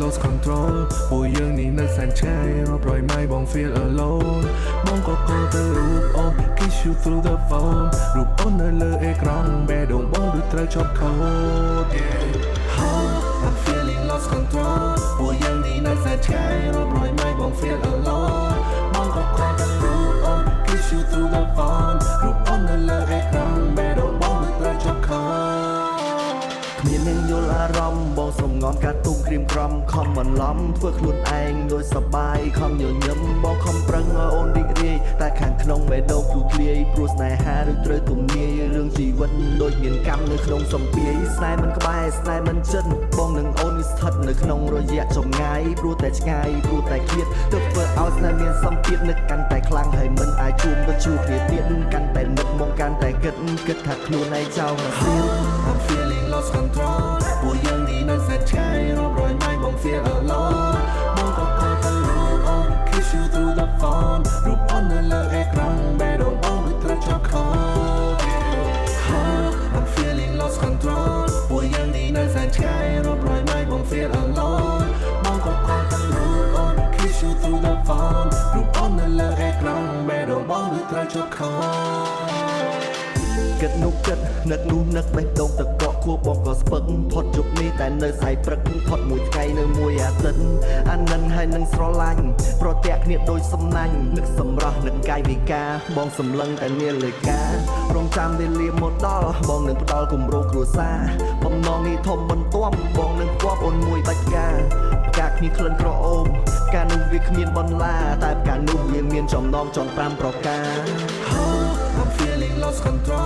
lost control ពួកយើងនេះនៅសែនឆ្ងាយរាប់រយម៉ៃបង feel alone បងក៏គោទៅរូបអូន kiss you through the phone រូបអូននៅលើអេក្រង់បេះដូងបងដូចត្រូវជាប់ខូត I'm feeling lost control ពួកយើងនេះនៅសែនឆ្ងាយរាប់រយម៉ៃបង feel alone បងក៏គោទៅរូបអូន kiss you through the phone រូបអូននៅលើអេក្រង់បេះដូងបងដូចត្រូវជាប់ខូត គ្មាននឹងយល់អារម្មណ៍បងសំងំកាត់ទុំក្រៀមក្រំខំបន្លំធ្វើខ្លួនឯងដូចសបាយខំញញឹមបងខំប្រឹងឲ្យអូនរីករាយតែខាងក្នុងបេះដូងទូធ្លាយព្រោះស្នេហាដូចត្រូវទំនាយរឿងជីវិតដូចមានកម្មនៅក្នុងសំពាយស្នេហ៍មិនក្បែរស្នេហ៍មិនជិតបងនឹងអូននេះស្ថិតនៅក្នុងរយៈចម្ងាយព្រោះតែឆ្ងាយព្រោះតែឃ្លាតទើបធ្វើឲ្យស្នេហ៍មានសម្ពាធនឹកកាន់តែខ្លាំងហើយមិនអាចជួបទៅជួបគ្នាទៀតកាន់តែនឹកមកកាន់តែគិតថាខ្លួនឯងចោលមកទៀត I'm feeling lost control ពួកយើងនេះនៅសែនឆ្ងាយរាប់រយម៉ៃបង feel alone បងក៏គោទៅរូបអូន kiss you through the phone រូបអូននៅលើអេក្រង់បេះដូងបងដូចត្រូវជាប់ខូត I'm feeling lost control ពួកយើងនេះនៅសែនឆ្ងាយរាប់រយម៉ៃបង feel alone បងក៏គោទៅរូបអូន kiss you through the phone រូបអូននៅលើអេក្រង់បេះដូងបងដូចត្រូវជាប់ខូត គិតនោះគិតនឹកនោះនឹកបេះដូងទឹកកកខួបបងក៏ស្ពឹកផុតជប់នេះតែនៅស្អែកព្រឹកផុតមួយថ្ងៃនៅមួយអាទិត្យអានឹងហើយនឹងស្រឡាញ់ប្រទះគ្នាដូចសំណាញ់នឹកសម្រស់នឹកកាយវិការបងសម្លឹងតែនាឡិការងចាំវេលាមកដល់បងនឹងផ្ដល់គម្រោងគ្រួសារបំណងនេះធំបន្ទាប់បងនឹងគប់អូនមួយបាច់ការផ្កាគ្នាក្លិនក្រអូបការនោះវាគ្មានបន្លាតែផ្កានោះវាមានចំណងចង5ប្រការ I'm feeling lost control